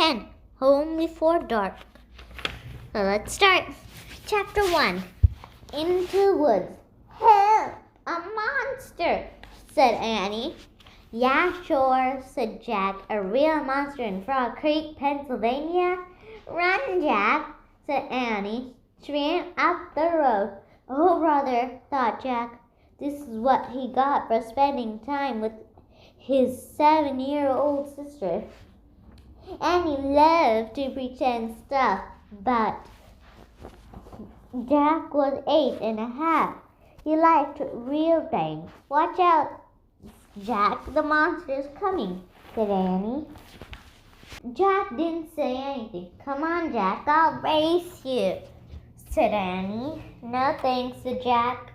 10. Home Before Dark. So let's start. Chapter 1. Into the Woods. Help! A monster, said Annie. Yeah, sure, said Jack. A real monster in Frog Creek, Pennsylvania. Run, Jack, said Annie. She ran up the road. Oh, brother, thought Jack. This is what he got for spending time with his 7-year-old sister. Annie loved to pretend stuff, but Jack was 8 and a half. He liked real things. Watch out, Jack, the monster's coming, said Annie. Jack didn't say anything. Come on, Jack, I'll race you, said Annie. No thanks, said Jack.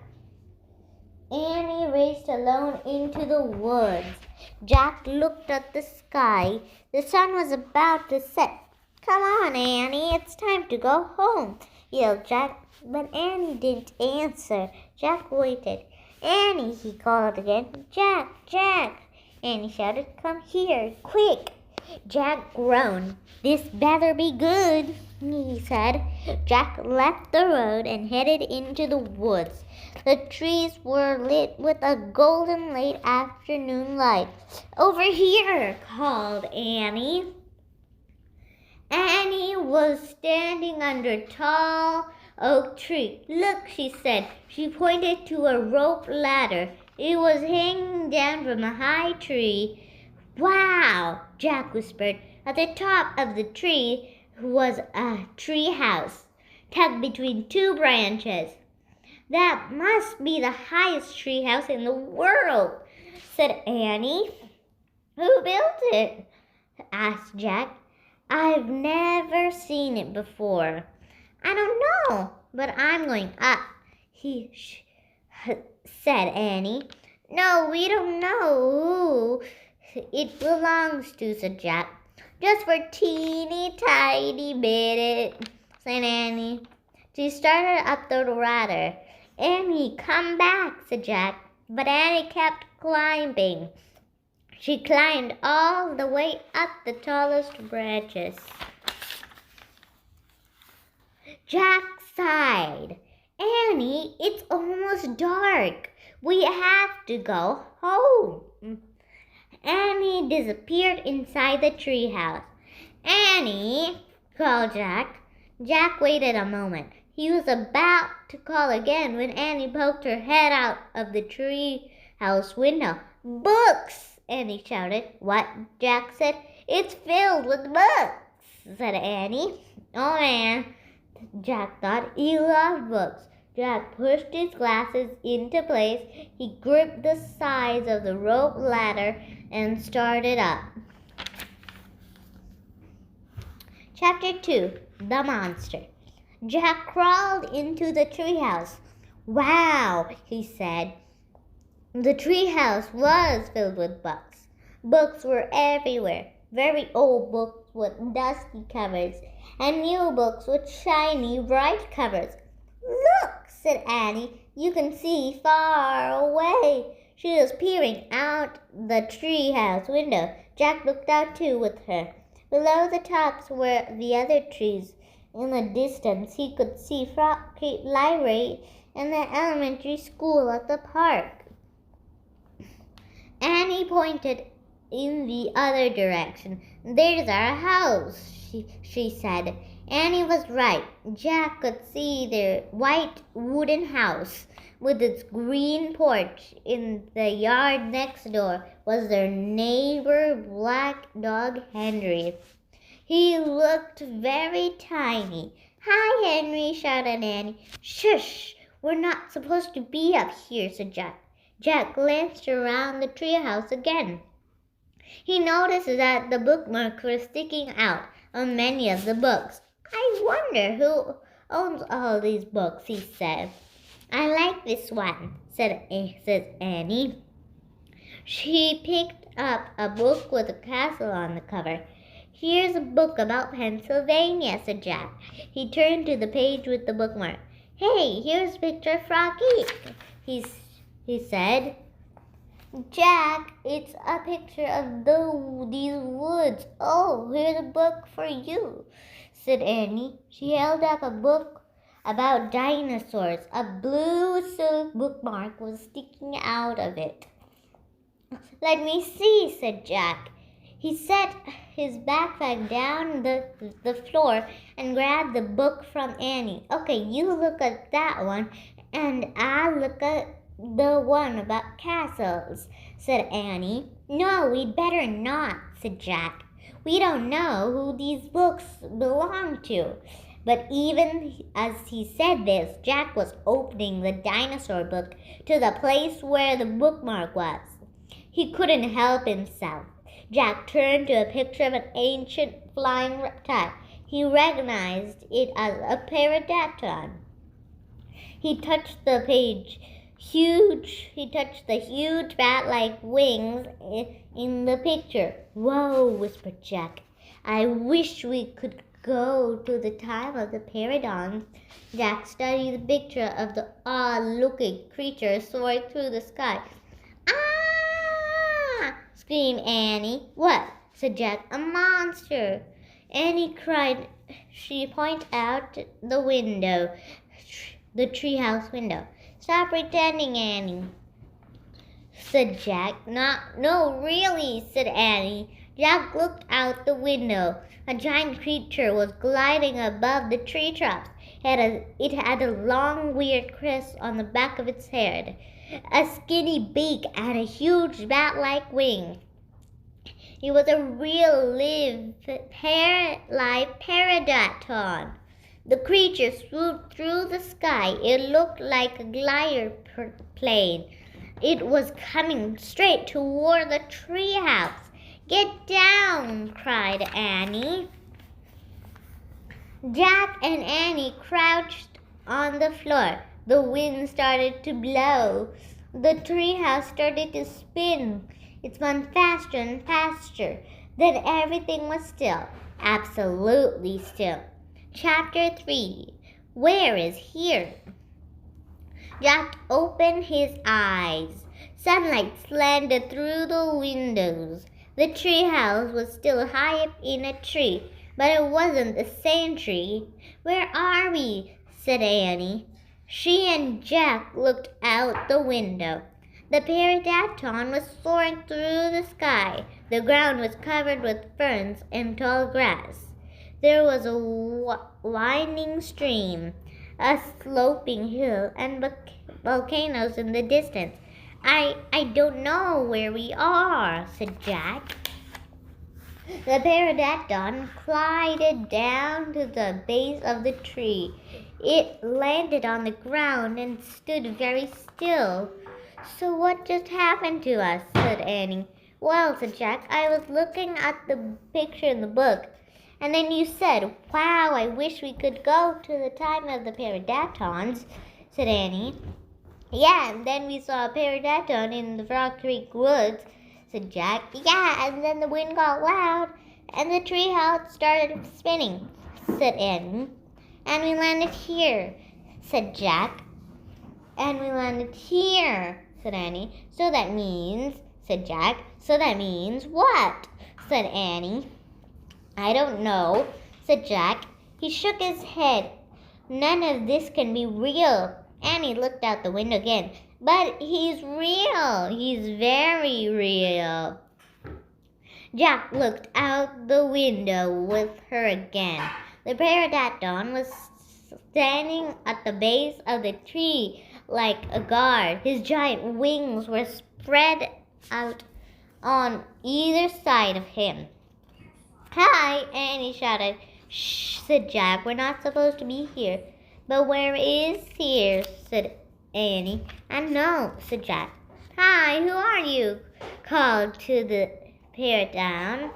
Annie raced alone into the woods. Jack looked at the sky. The sun was about to set. Come on, Annie, it's time to go home, yelled Jack. But Annie didn't answer. Jack waited. Annie, he called again. Jack, Jack. Annie shouted, come here, quick. Jack groaned. This better be good, he said. Jack left the road and headed into the woods. The trees were lit with a golden late afternoon light. Over here, called Annie. Annie was standing under a tall oak tree. Look, she said. She pointed to a rope ladder. It was hanging down from a high tree. Wow, Jack whispered. At the top of the tree was a tree house, tucked between 2 branches. That must be the highest tree house in the world, said Annie. Who built it? Asked Jack. I've never seen it before. I don't know, but I'm going up, said Annie. No, we don't know who it belongs to, said Jack. Just for teeny tiny bit, said Annie. She started up the ladder. Annie, come back, said Jack. But Annie kept climbing. She climbed all the way up the tallest branches. Jack sighed. Annie, it's almost dark. We have to go home. Annie disappeared inside the treehouse. Annie, called Jack. Jack waited a moment. He was about to call again when Annie poked her head out of the treehouse window. Books! Annie shouted. What? Jack said. It's filled with books, said Annie. Oh, man, Jack thought. He loved books. Jack pushed his glasses into place. He gripped the sides of the rope ladder and started up. Chapter 2. The Monster. Jack crawled into the treehouse. Wow, he said. The treehouse was filled with books. Books were everywhere. Very old books with dusty covers, and new books with shiny, bright covers. Look, said Annie. You can see far away. She was peering out the treehouse window. Jack looked out too with her. Below the tops were the other trees. In the distance, he could see Frog Creek Library and the elementary school at the park. Annie pointed in the other direction. There's our house, she said. Annie was right. Jack could see the white wooden house with its green porch. In the yard next door was their neighbor, black dog Henry. He looked very tiny. Hi, Henry, shouted Annie. Shush, we're not supposed to be up here, said Jack. Jack glanced around the treehouse again. He noticed that the bookmarks were sticking out on many of the books. I wonder who owns all these books, he said. I like this one, said Annie. She picked up a book with a castle on the cover. Here's a book about Pennsylvania, said Jack. He turned to the page with the bookmark. Hey, here's a picture of Frog Creek, he said. Jack, it's a picture of these woods. Oh, here's a book for you, said Annie. She held up a book about dinosaurs. A blue silk bookmark was sticking out of it. Let me see, said Jack. He set his backpack down the floor and grabbed the book from Annie. Okay, you look at that one, and I'll look at the one about castles, said Annie. No, we'd better not, said Jack. We don't know who these books belong to. But even as he said this, Jack was opening the dinosaur book to the place where the bookmark was. He couldn't help himself. Jack turned to a picture of an ancient flying reptile. He recognized it as a pterodactyl. He touched the page. He touched the huge bat-like wings in the picture. Whoa, whispered Jack. I wish we could go to the time of the pterodons. Jack studied the picture of the odd-looking creature soaring through the sky. Ah! Screamed Annie. What? Said Jack. A monster. Annie cried. She pointed out the window, the treehouse window. Stop pretending, Annie, said Jack. No, really, said Annie. Jack looked out the window. A giant creature was gliding above the treetops. It had a long, weird crest on the back of its head, a skinny beak, and a huge bat-like wing. It was a real live pterodactyl. The creature swooped through the sky. It looked like a glider plane. It was coming straight toward the treehouse. Get down, cried Annie. Jack and Annie crouched on the floor. The wind started to blow. The treehouse started to spin. It spun faster and faster. Then everything was still, absolutely still. Chapter 3. Where is here? Jack opened his eyes. Sunlight slanted through the windows. The treehouse was still high up in a tree, but it wasn't the same tree. Where are we? Said Annie. She and Jack looked out the window. The pterodactyl was soaring through the sky. The ground was covered with ferns and tall grass. There was a winding stream, a sloping hill, and volcanoes in the distance. I don't know where we are, said Jack. The pterodactyl glided down to the base of the tree. It landed on the ground and stood very still. So what just happened to us? Said Annie. Well, said Jack, I was looking at the picture in the book. And then you said, wow, I wish we could go to the time of the pterodactyls, said Annie. Yeah, and then we saw a pterodactyl in the Frog Creek woods, said Jack. Yeah, and then the wind got loud, and the treehouse started spinning, said Annie. And we landed here, said Jack. And we landed here, said Annie. So that means, said Jack. So that means what? Said Annie. I don't know, said Jack. He shook his head. None of this can be real. Annie looked out the window again. But he's real. He's very real. Jack looked out the window with her again. The pterodactyl was standing at the base of the tree like a guard. His giant wings were spread out on either side of him. Hi, Annie shouted. Shh, said Jack. We're not supposed to be here. But where is here? Said Annie. I know, said Jack. Hi, who are you? Called to the pterodactyl.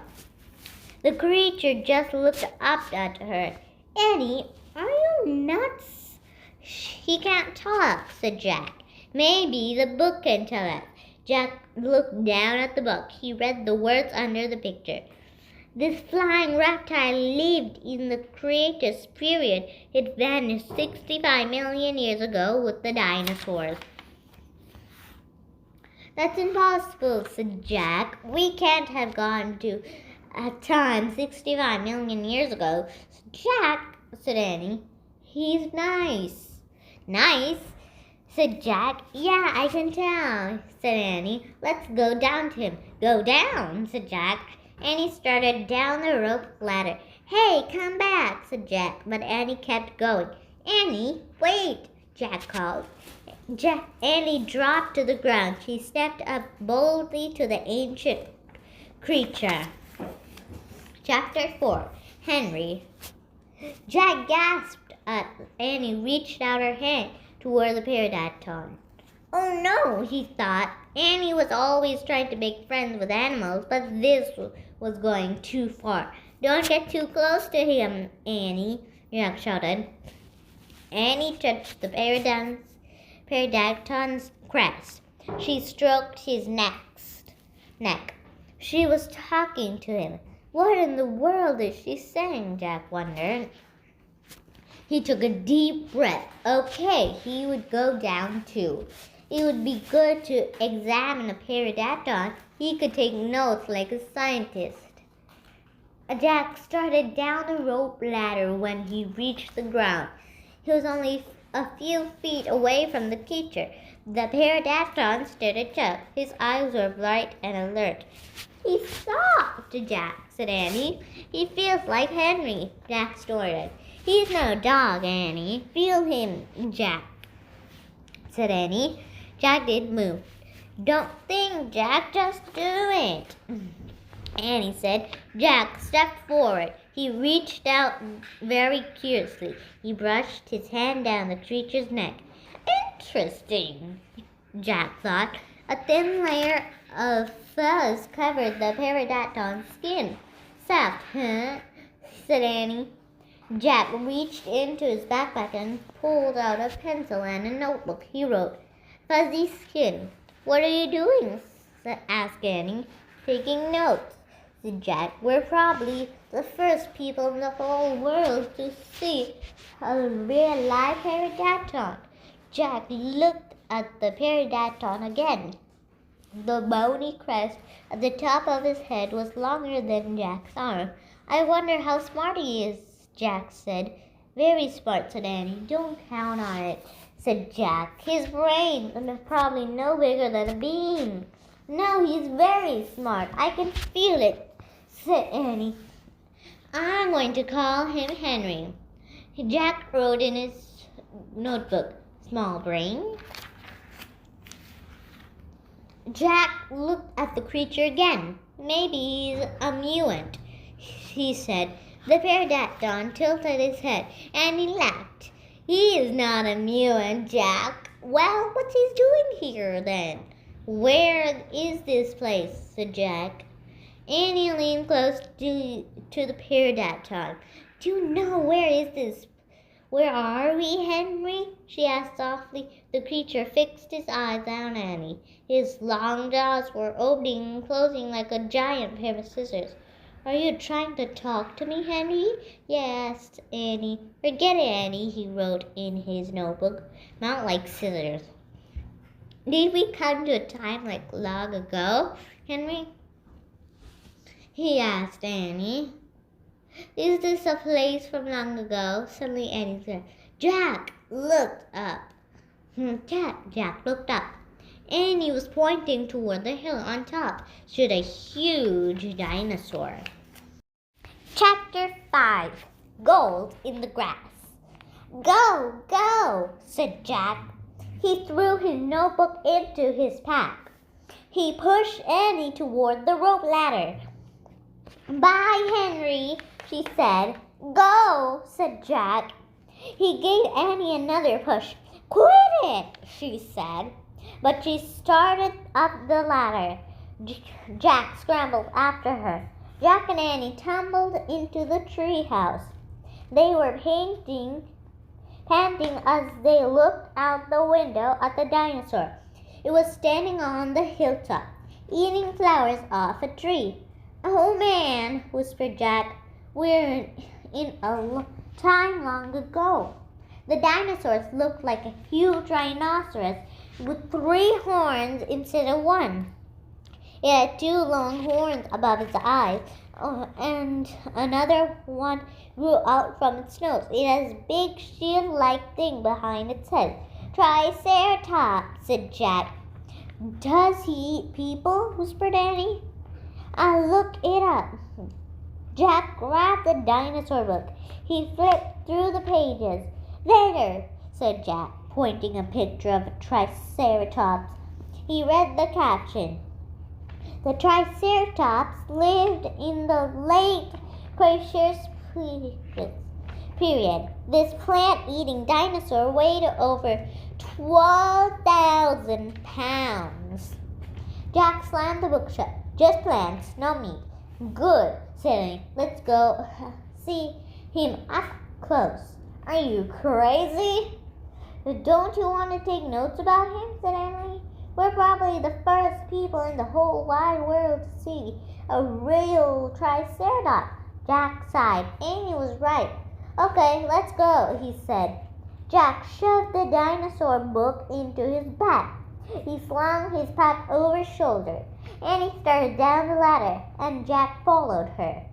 The creature just looked up at her. Annie, are you nuts? He can't talk, said Jack. Maybe the book can tell us. Jack looked down at the book. He read the words under the picture. This flying reptile lived in the Cretaceous period. It vanished 65 million years ago with the dinosaurs. That's impossible, said Jack. We can't have gone to a time 65 million years ago. Jack, said Annie. He's nice. Nice? Said Jack. Yeah, I can tell, said Annie. Let's go down to him. Go down, said Jack. Annie started down the rope ladder. Hey, come back, said Jack, but Annie kept going. Annie, wait, Jack called. Annie dropped to the ground. She stepped up boldly to the ancient creature. Chapter 4. Henry. Jack gasped as Annie reached out her hand toward the pterodactyl. Oh no, he thought. Annie was always trying to make friends with animals, but this was going too far. Don't get too close to him, Annie, Jack shouted. Annie touched the pterodactyl's crest. She stroked his neck. She was talking to him. What in the world is she saying? Jack wondered. He took a deep breath. Okay, he would go down too. It would be good to examine a pterodactyl. He could take notes like a scientist. Jack started down the rope ladder when he reached the ground. He was only a few feet away from the creature. The pterodactyl stood atop. His eyes were bright and alert. He's soft, Jack, said Annie. He feels like Henry, Jack snorted. He's no dog, Annie. Feel him, Jack, said Annie. Jack didn't move. Don't think, Jack, just do it, Annie said. Jack stepped forward. He reached out very curiously. He brushed his hand down the creature's neck. Interesting, Jack thought. A thin layer of fuzz covered the pterodactyl's skin. Soft, huh? said Annie. Jack reached into his backpack and pulled out a pencil and a notebook. He wrote, Fuzzy skin. What are you doing? asked Annie. Taking notes, said Jack. We're probably the first people in the whole world to see a real live pterodactyl. Jack looked at the pterodactyl again. The bony crest at the top of his head was longer than Jack's arm. I wonder how smart he is, Jack said. Very smart, said Annie. Don't count on it, said Jack. His brain is probably no bigger than a bean. No, he's very smart. I can feel it, said Annie. I'm going to call him Henry. Jack wrote in his notebook, small brain. Jack looked at the creature again. Maybe he's a mutant, he said. The pterodactyl tilted his head, and he laughed. He is not a mutant, Jack. Well, what's he doing here, then? Where is this place? Said Jack. Annie leaned close to the pterodactyl. Do you know where is this? Where are we, Henry? She asked softly. The creature fixed his eyes on Annie. His long jaws were opening and closing like a giant pair of scissors. Are you trying to talk to me, Henry? Yes, Annie. Forget it, Annie, he wrote in his notebook. Not like scissors. Did we come to a time like long ago, Henry? He asked Annie. Is this a place from long ago? Suddenly Annie said, Jack looked up. Jack looked up. Annie was pointing toward the hill on top stood a huge dinosaur. Chapter 5. Gold in the Grass. Go, go, said Jack. He threw his notebook into his pack. He pushed Annie toward the rope ladder. Bye, Henry, she said. Go, said Jack. He gave Annie another push. Quit it, she said. But she started up the ladder. Jack scrambled after her. Jack and Annie tumbled into the tree house. They were panting as they looked out the window at the dinosaur. It was standing on the hilltop, eating flowers off a tree. Oh man, whispered Jack. We're in a time long ago. The dinosaurs looked like a huge rhinoceros with 3 horns instead of 1. It had 2 long horns above its eyes, and another one grew out from its nose. It has a big shield-like thing behind its head. Triceratops, said Jack. Does he eat people? Whispered Annie. I'll look it up. Jack grabbed the dinosaur book. He flipped through the pages. There, said Jack, pointing a picture of a Triceratops. He read the caption. The Triceratops lived in the late Cretaceous period. This plant-eating dinosaur weighed over 12,000 pounds. Jack slammed the book shut. Just plants, no meat. Good, said Annie. Let's go see him up close. Are you crazy? Don't you want to take notes about him? Said Annie. We're probably the first people in the whole wide world to see a real Triceratops. Jack sighed. Annie was right. Okay, let's go, he said. Jack shoved the dinosaur book into his back. He flung his pack over his shoulder. Annie started down the ladder, and Jack followed her.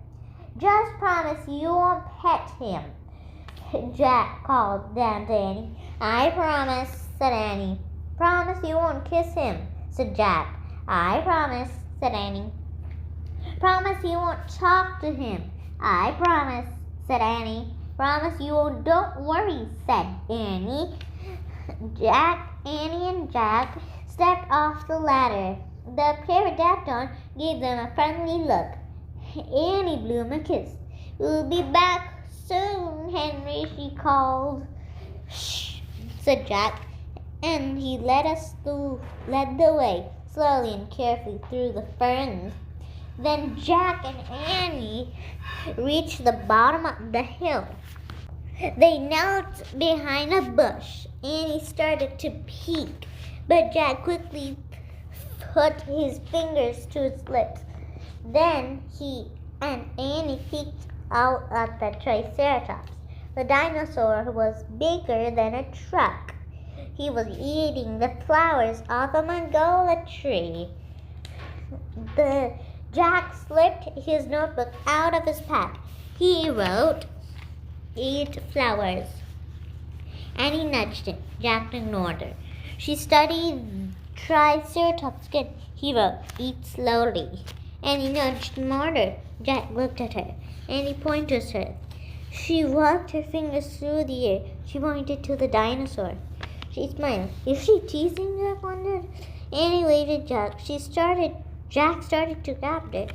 Just promise you won't pet him, Jack called down to Annie. I promise, said Annie. Promise you won't kiss him, said Jack. I promise, said Annie. Promise you won't talk to him. I promise, said Annie. Promise you won't. Don't worry, said Annie. Annie and Jack stepped off the ladder. The pterodactyl gave them a friendly look. Annie blew him a kiss. We'll be back soon, Henry, she called. Shh, said Jack, and he led the way, slowly and carefully through the ferns. Then Jack and Annie reached the bottom of the hill. They knelt behind a bush. Annie started to peek, but Jack quickly put his fingers to his lips. Then he and Annie peeked out at the Triceratops. The dinosaur was bigger than a truck. He was eating the flowers off a magnolia tree. Jack slipped his notebook out of his pack. He wrote, "Eat flowers." Annie nudged him. Jack ignored her. She studied Triceratops' skin. He wrote, "Eat slowly." Annie nudged harder. Jack looked at her. Annie pointed to her. She walked her fingers through the air. She pointed to the dinosaur. She smiled. Is she teasing? Jack wondered. Annie waved at Jack. Jack started to grab her.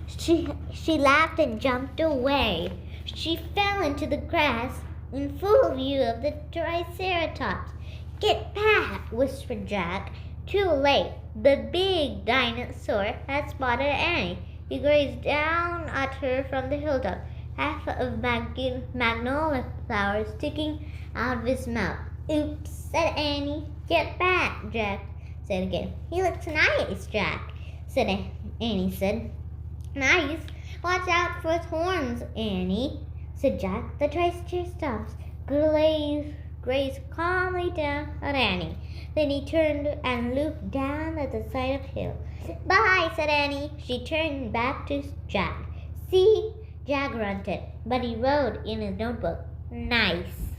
She laughed and jumped away. She fell into the grass in full view of the Triceratops. Get back, whispered Jack. Too late. The big dinosaur had spotted Annie. He gazed down at her from the hilltop, half of magnolia flowers sticking out of his mouth. Oops, said Annie. Get back, Jack said again. He looks nice, Jack, said Annie said. Nice? Watch out for his horns, Annie, said Jack. The Triceratops grazed calmly down at Annie. Then he turned and looked down at the side of the hill. Bye, said Annie. She turned back to Jack. See? Jack grunted, but he wrote in his notebook, nice.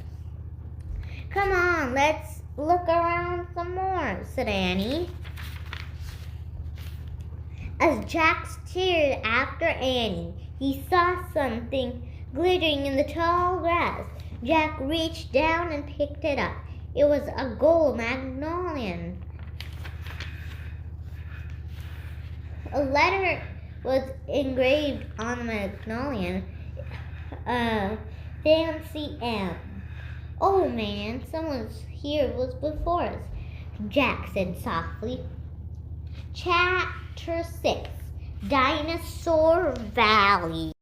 Come on, let's look around some more, said Annie. As Jack stared after Annie, he saw something glittering in the tall grass. Jack reached down and picked it up. It was a gold magnolia. A letter was engraved on the magnolia, fancy M. Oh man, someone here was before us, Jack said softly. Chapter 6, Dinosaur Valley.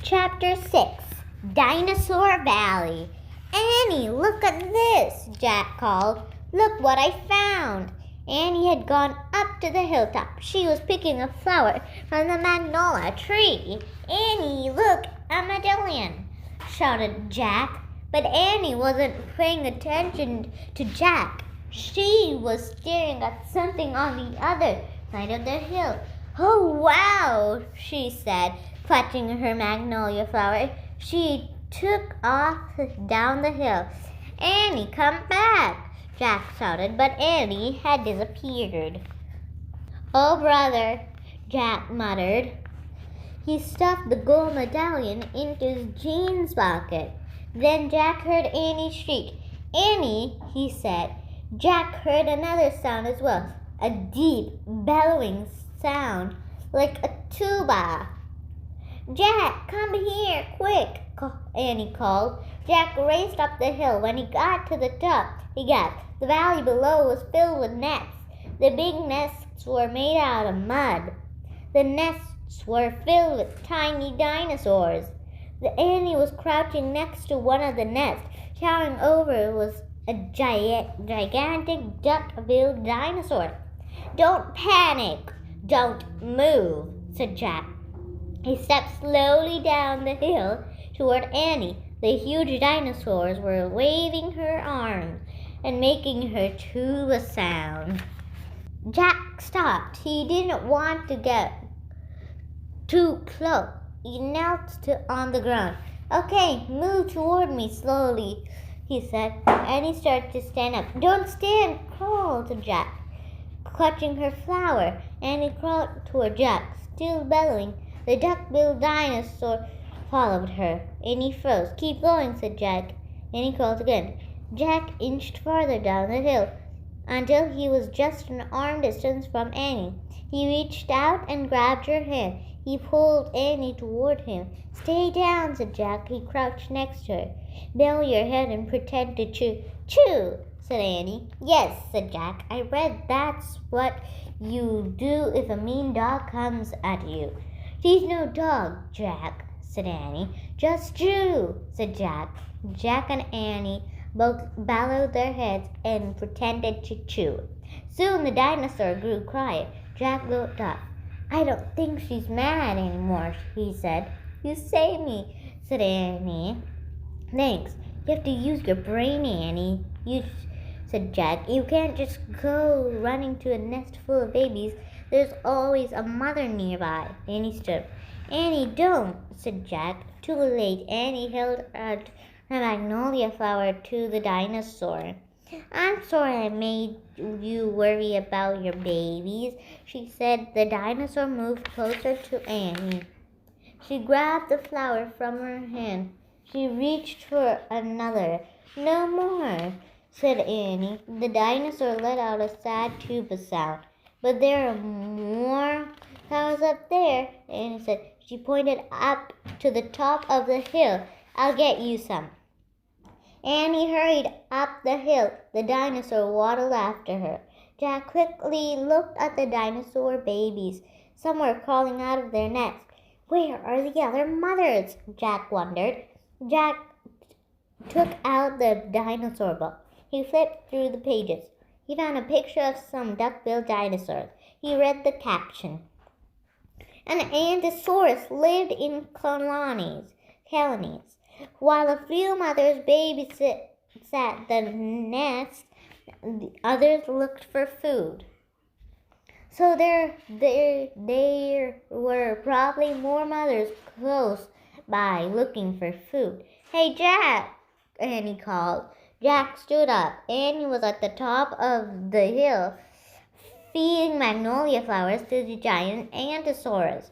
Chapter 6, Dinosaur Valley. Annie, look at this, Jack called. Look what I found. Annie had gone up to the hilltop. She was picking a flower from the magnolia tree. Annie, look, a medallion, shouted Jack. But Annie wasn't paying attention to Jack. She was staring at something on the other side of the hill. "Oh, wow," she said, clutching her magnolia flower. She took off down the hill. "Annie, come back," Jack shouted, but Annie had disappeared. "Oh, brother," Jack muttered. He stuffed the gold medallion into his jeans pocket. Then Jack heard Annie shriek. "Annie," he said. Jack heard another sound as well, a deep, bellowing sound like a tuba. "Jack, come here, quick," Annie called. Jack raced up the hill. When he got to the top, he gasped. The valley below was filled with nests. The big nests were made out of mud. The nests were filled with tiny dinosaurs. Annie was crouching next to one of the nests. Towering over was a gigantic duck-billed dinosaur. "Don't panic. Don't move," said Jack. He stepped slowly down the hill toward Annie. The huge dinosaurs were waving her arms and making her tuba sound. Jack stopped. He didn't want to get too close. He knelt on the ground. "Okay, move toward me slowly," he said. Annie started to stand up. "Don't stand, crawl," to Jack. Clutching her flower, Annie crawled toward Jack, still bellowing. The duck-billed dinosaur followed her. Annie froze. "Keep going," said Jack. Annie crawled again. Jack inched farther down the hill until he was just an arm distance from Annie. He reached out and grabbed her hand. He pulled Annie toward him. "Stay down," said Jack. He crouched next to her. "Bow your head and pretend to chew." "Chew," said Annie. "Yes," said Jack. "I read that's what you do if a mean dog comes at you." "She's no dog, Jack," said Annie. "Just chew," said Jack. Jack and Annie both bowed their heads and pretended to chew. Soon the dinosaur grew quiet. Jack looked up. "I don't think she's mad anymore," he said. "You saved me," said Annie. "Thanks. You have to use your brain, Annie," said Jack. "You can't just go running to a nest full of babies. There's always a mother nearby." Annie stood. "Annie, don't," said Jack. Too late. Annie held out her magnolia flower to the dinosaur. "I'm sorry I made you worry about your babies," she said. The dinosaur moved closer to Annie. She grabbed the flower from her hand. She reached for another. "No more," said Annie. The dinosaur let out a sad tuba sound. "But there are more flowers up there," Annie said. She pointed up to the top of the hill. "I'll get you some." Annie hurried up the hill. The dinosaur waddled after her. Jack quickly looked at the dinosaur babies. Some were crawling out of their nests. Where are the other mothers? Jack wondered. Jack took out the dinosaur book. He flipped through the pages. He found a picture of some duck-billed dinosaurs. He read the caption. An Ankylosaurus lived in colonies, while a few mothers babysat the nest. The others looked for food. So there were probably more mothers close by looking for food. "Hey, Jack," Annie called. Jack stood up. Annie was at the top of the hill, feeding magnolia flowers to the giant Ankylosaurus.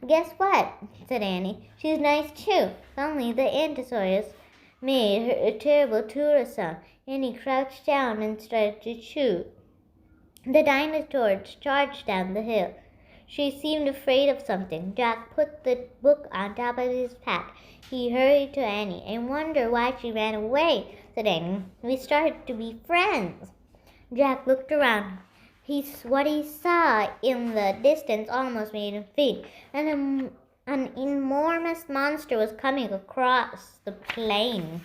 "Guess what?" said Annie. "She's nice too." Suddenly the Ankylosaurus made a terrible tuba sound. Annie crouched down and started to chew. The dinosaur charged down the hill. She seemed afraid of something. Jack put the book on top of his pack. He hurried to Annie. "I wonder why she ran away," said Annie. "We started to be friends." Jack looked around. What he saw in the distance almost made him faint. An enormous monster was coming across the plain.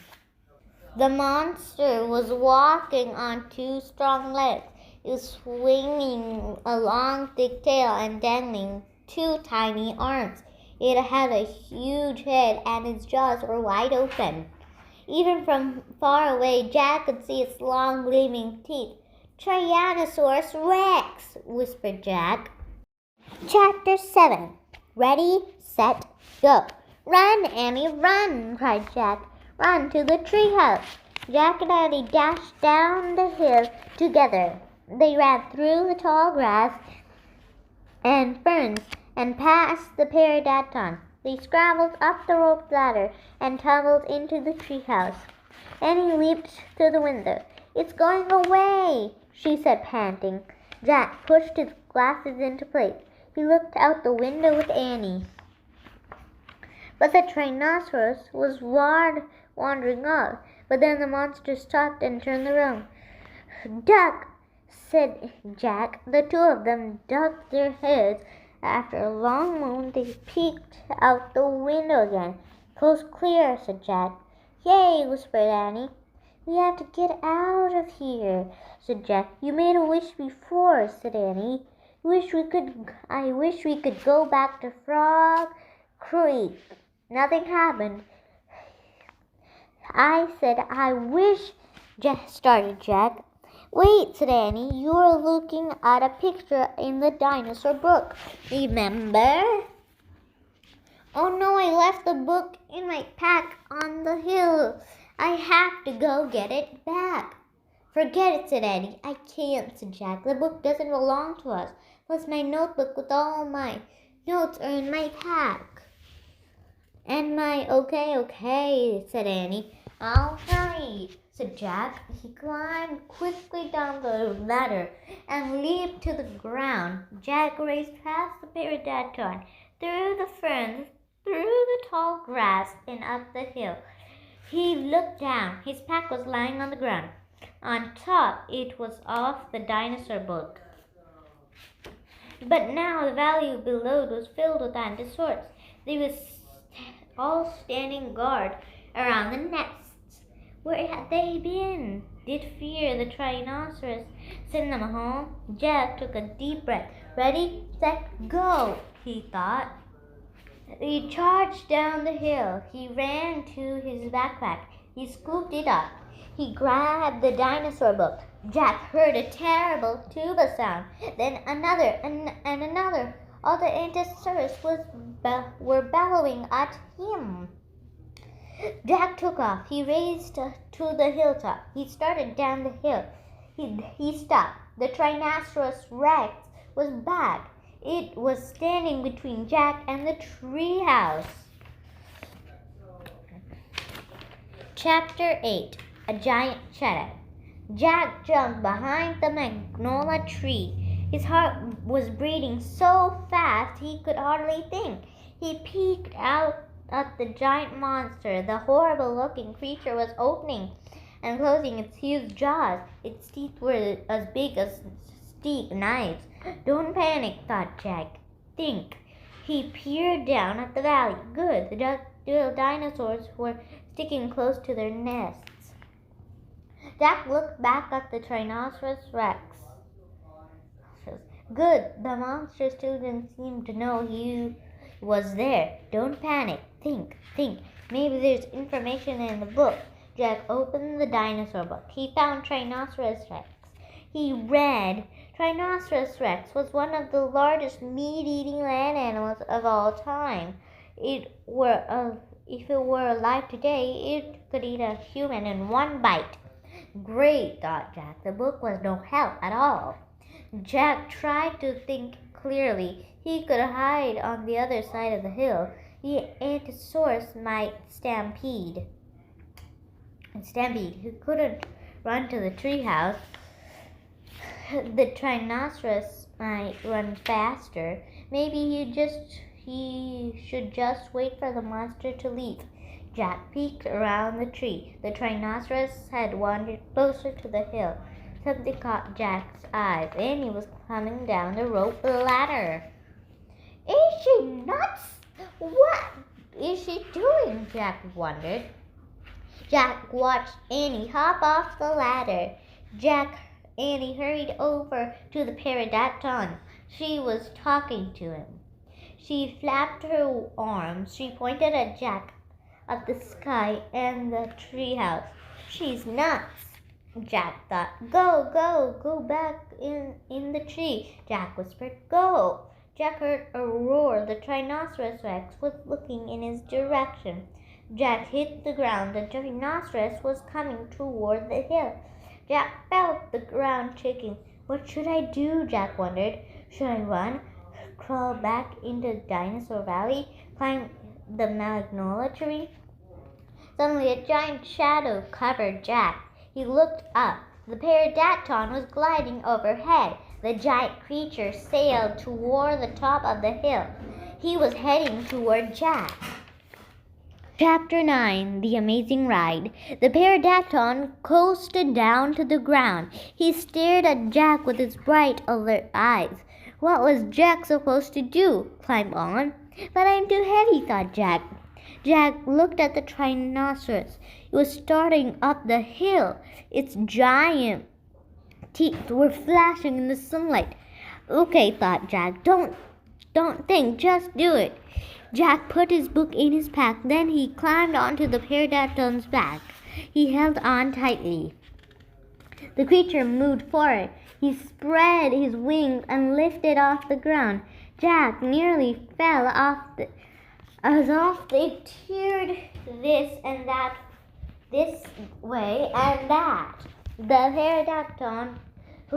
The monster was walking on two strong legs. It was swinging a long, thick tail and dangling two tiny arms. It had a huge head and its jaws were wide open. Even from far away, Jack could see its long, gleaming teeth. Tyrannosaurus Rex, whispered Jack. Chapter 7. Ready, set, go. Run, Annie, run, cried Jack. Run to the treehouse. Jack and Annie dashed down the hill together. They ran through the tall grass and ferns and past the pterodactyl. They scrambled up the rope ladder and tumbled into the treehouse. Annie leaped through the window. It's going away, she said, panting. Jack pushed his glasses into place. He looked out the window with Annie. But the Tyrannosaurus was wandering off. But then the monster stopped and turned around. Duck, said Jack. The two of them ducked their heads. After a long moment, they peeked out the window again. Coast clear, said Jack. Yay, whispered Annie. We have to get out of here, said Jack. You made a wish before, said Annie. I wish we could go back to Frog Creek. Nothing happened. I said, I wish, started Jack. Wait, said Annie. You were looking at a picture in the dinosaur book. Remember? Oh no, I left the book in my pack on the hill. I have to go get it back. Forget it, said Annie. I can't, said Jack. The book doesn't belong to us. Plus my notebook with all my notes are in my pack. And my, okay, said Annie. I'll hurry, said Jack. He climbed quickly down the ladder and leaped to the ground. Jack raced past the pterodactyl, through the ferns, through the tall grass, and up the hill. He looked down. His pack was lying on the ground. On top, it was off the dinosaur book. But now the valley below was filled with dinosaurs. They were all standing guard around the nests. Where had they been? Did fear the Tyrannosaurus send them home? Jack took a deep breath. Ready, set, go, he thought. He charged down the hill. He ran to his backpack. He scooped it up. He grabbed the dinosaur book. Jack heard a terrible tuba sound, then another and another. All the Dinosaurs were bellowing at him. Jack took off. He raced to the hilltop. He started down the hill. He stopped. The Tyrannosaurus Rex was back. It was standing between Jack and the treehouse. Chapter 8. A Giant Shadow. Jack jumped behind the magnolia tree. His heart was beating so fast he could hardly think. He peeked out at the giant monster. The horrible-looking creature was opening and closing its huge jaws. Its teeth were as big as steak knives. Don't panic, thought Jack. Think. He peered down at the valley. Good. The dinosaurs were sticking close to their nests. Jack looked back at the Tyrannosaurus Rex. Good. The monster still didn't seem to know he was there. Don't panic. Think. Maybe there's information in the book. Jack opened the dinosaur book. He found Tyrannosaurus Rex. He read, Tyrannosaurus Rex was one of the largest meat-eating land animals of all time. If it were alive today, it could eat a human in one bite. Great, thought Jack. The book was no help at all. Jack tried to think clearly. He could hide on the other side of the hill. The Dinosaurs might stampede. He couldn't run to the treehouse. The Tyrannosaurus might run faster. Maybe he should just wait for the monster to leave. Jack peeked around the tree. The Tyrannosaurus had wandered closer to the hill. Something caught Jack's eyes. Annie was coming down the rope ladder. Is she nuts? What is she doing? Jack wondered. Jack watched Annie hop off the ladder. Annie hurried over to the pterodactyl. She was talking to him. She flapped her arms. She pointed at Jack, at the sky, and the treehouse. She's nuts. Jack thought. Go, go, go back in the tree, Jack whispered. Go! Jack heard a roar. The Tyrannosaurus Rex was looking in his direction. Jack hit the ground. The Tyrannosaurus was coming toward the hill. Jack felt the ground shaking. What should I do? Jack wondered. Should I run? Crawl back into Dinosaur Valley? Climb the magnolia tree? Suddenly a giant shadow covered Jack. He looked up. The pterodactyl was gliding overhead. The giant creature sailed toward the top of the hill. He was heading toward Jack. Chapter 9 The Amazing Ride. The pterodactyl coasted down to the ground. He stared at Jack with his bright, alert eyes. What was Jack supposed to do? Climb on? But I'm too heavy, thought Jack. Jack looked at the Tyrannosaurus. It was starting up the hill. Its giant teeth were flashing in the sunlight. Okay, thought Jack. Don't think, just do it. Jack put his book in his pack. Then he climbed onto the pterodactyl's back. He held on tightly. The creature moved forward. He spread his wings and lifted off the ground. Jack nearly fell off as off they teared this and that, this way and that. The pterodactyl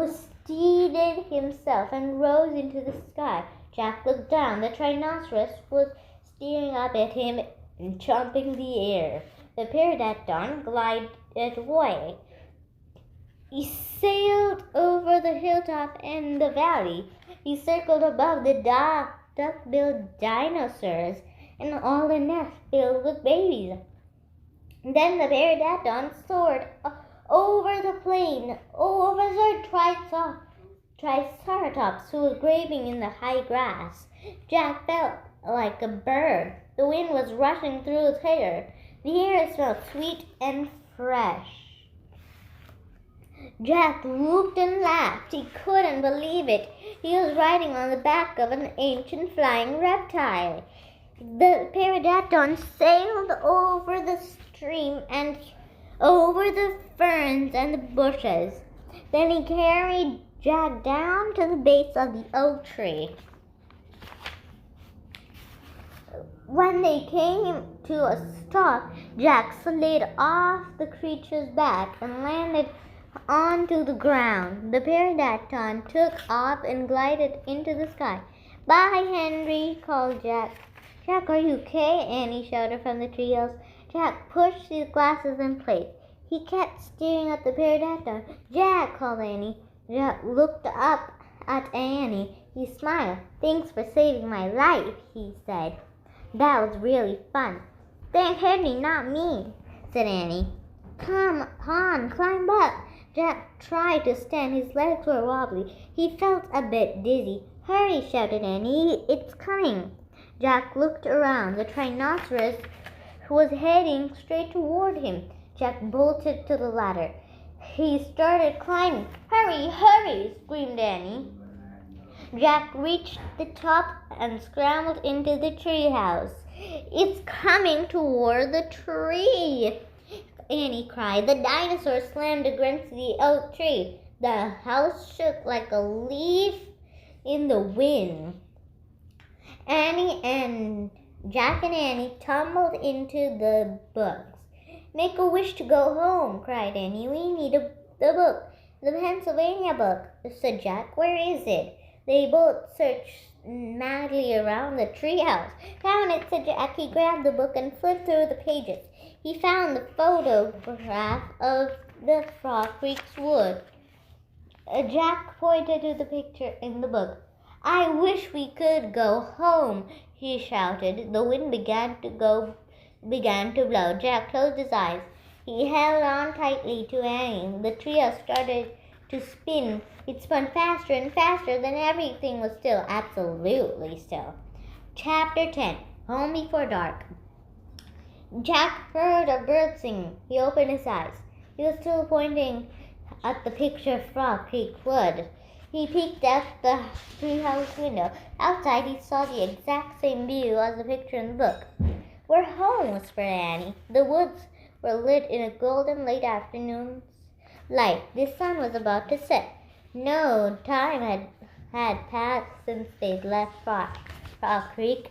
steadied himself and rose into the sky. Jack looked down. The Tyrannosaurus was staring up at him and chomping the air. The pterodactyl glided away. He sailed over the hilltop and the valley. He circled above the duck-billed dinosaurs and all the nests filled with babies. Then the pterodactyl soared over the plain, over the Triceratops who was grazing in the high grass. Jack felt like a bird. The wind was rushing through his hair. The air smelled sweet and fresh. Jack whooped and laughed. He couldn't believe it. He was riding on the back of an ancient flying reptile. The pterodactyl sailed over the stream and over the ferns and the bushes. Then he carried Jack down to the base of the oak tree. When they came to a stop, Jack slid off the creature's back and landed onto the ground. The pterodactyl took off and glided into the sky. Bye, Henry, called Jack. Jack, are you okay? Annie shouted from the treehouse. Jack pushed his glasses in place. He kept staring at the pterodactyl. Jack, called Annie. Jack looked up at Annie. He smiled. Thanks for saving my life, he said. That was really fun. Thank Henry, not me, said Annie. Come on, climb up. Jack tried to stand. His legs were wobbly. He felt a bit dizzy. Hurry, shouted Annie. It's coming. Jack looked around. The Tyrannosaurus was heading straight toward him. Jack bolted to the ladder. He started climbing. Hurry, hurry, screamed Annie. Jack reached the top and scrambled into the treehouse. It's coming toward the tree, Annie cried. The dinosaur slammed against the oak tree. The house shook like a leaf in the wind. Annie and Jack and Annie tumbled into the books. Make a wish to go home, cried Annie. We need the book. The Pennsylvania book, said Jack. Where is it? They both searched madly around the treehouse. Found it, said Jack. He grabbed the book and flipped through the pages. He found the photograph of the Frog Creek's wood. Jack pointed to the picture in the book. I wish we could go home, he shouted. The wind began to blow. Jack closed his eyes. He held on tightly to Annie. The trio started to spin. It spun faster and faster. Then everything was still, absolutely still. Chapter 10 Home Before Dark. Jack heard a bird singing. He opened his eyes. He was still pointing at the picture of Frog Creek Wood. He peeked at the treehouse window. Outside, he saw the exact same view as the picture in the book. We're home, whispered Annie. The woods were lit in a golden late afternoon light. The sun was about to set. No time had passed since they'd left Frog Creek.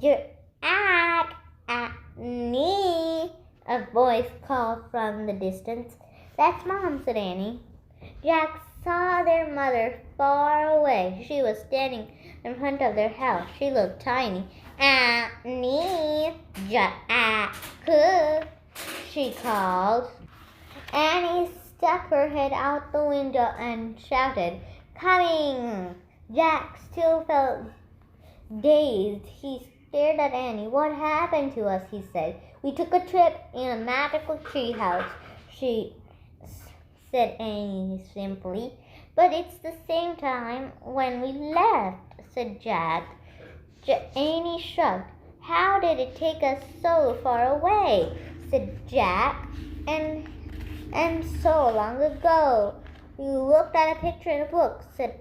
Jack, Annie, a voice called from the distance. That's Mom, said Annie. Jack saw their mother far away. She was standing in front of their house. She looked tiny. Annie, Jack, she called. Annie stuck her head out the window and shouted, Coming! Jack still felt dazed. He stared at Annie. What happened to us? He said. We took a trip in a magical treehouse, said Annie simply. But it's the same time when we left, said Jack. Annie shrugged. How did it take us so far away? Said Jack. And so long ago. You looked at a picture in a book, said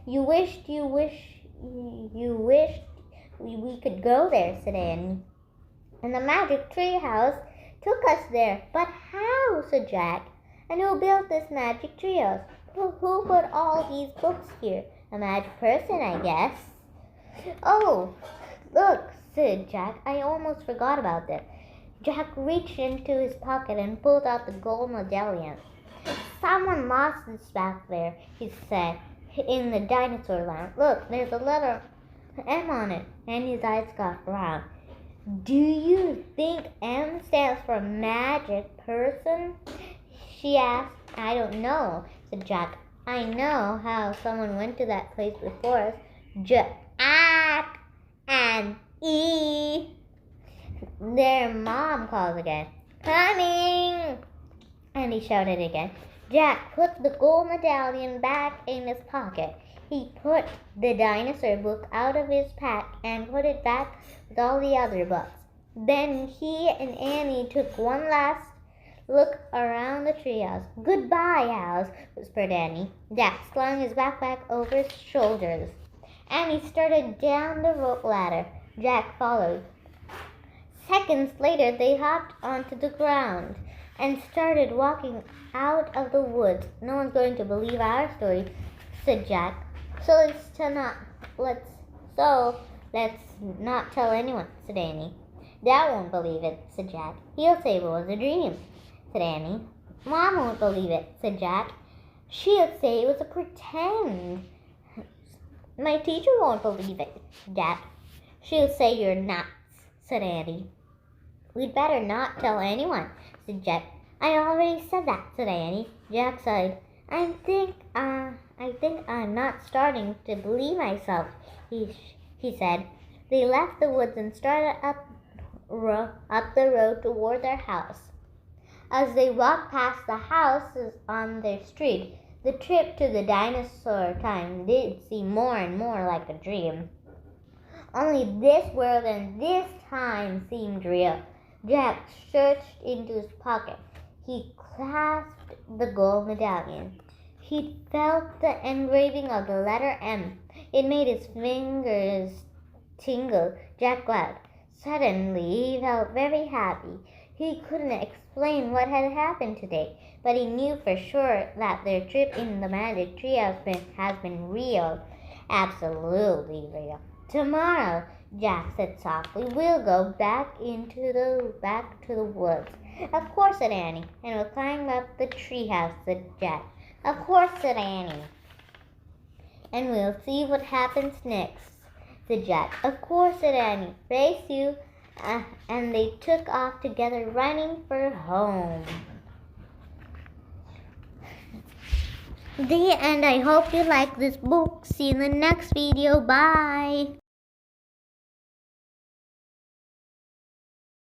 You wished we could go there, said Annie. And the magic tree house took us there. But how? Said Jack. And who built this magic tree house? Who put all these books here? A magic person, I guess. Oh, look, said Jack. I almost forgot about that. Jack reached into his pocket and pulled out the gold medallion. Someone lost this back there, he said, in the dinosaur land. Look, there's a letter M on it. And his eyes got round. Do you think M stands for magic person? She asked. I don't know, said Jack. I know how someone went to that place before us. Jack and E. Their mom called again. Coming! And he shouted again. Jack put the gold medallion back in his pocket. He put the dinosaur book out of his pack and put it back with all the other books. Then he and Annie took one last look around the treehouse. Goodbye, house, whispered Annie. Jack slung his backpack over his shoulders. Annie started down the rope ladder. Jack followed. Seconds later, they hopped onto the ground and started walking out of the woods. No one's going to believe our story, said Jack. So let's not tell anyone, said Annie. Dad won't believe it, said Jack. He'll say it was a dream, said Annie. Mom won't believe it, said Jack. She'll say it was a pretend. My teacher won't believe it, Jack. She'll say you're nuts, said Annie. We'd better not tell anyone, said Jack. I already said that, said Annie. Jack sighed. I think I'm not starting to believe myself, he said. They left the woods and started up the road toward their house. As they walked past the houses on their street, the trip to the dinosaur time did seem more and more like a dream. Only this world and this time seemed real. Jack searched into his pocket. He clasped the gold medallion. He felt the engraving of the letter M. It made his fingers tingle. Jack laughed. Suddenly, he felt very happy. He couldn't explain what had happened today, but he knew for sure that their trip in the magic tree has been real. Absolutely real. Tomorrow, Jack said softly, we'll go back to the woods. Of course, said Annie, and we'll climb up the treehouse, said Jack. Of course, said Annie. And we'll see what happens next, said Jack. Of course, said Annie. Race you. And they took off together, running for home. The end. I hope you like this book. See you in the next video. Bye.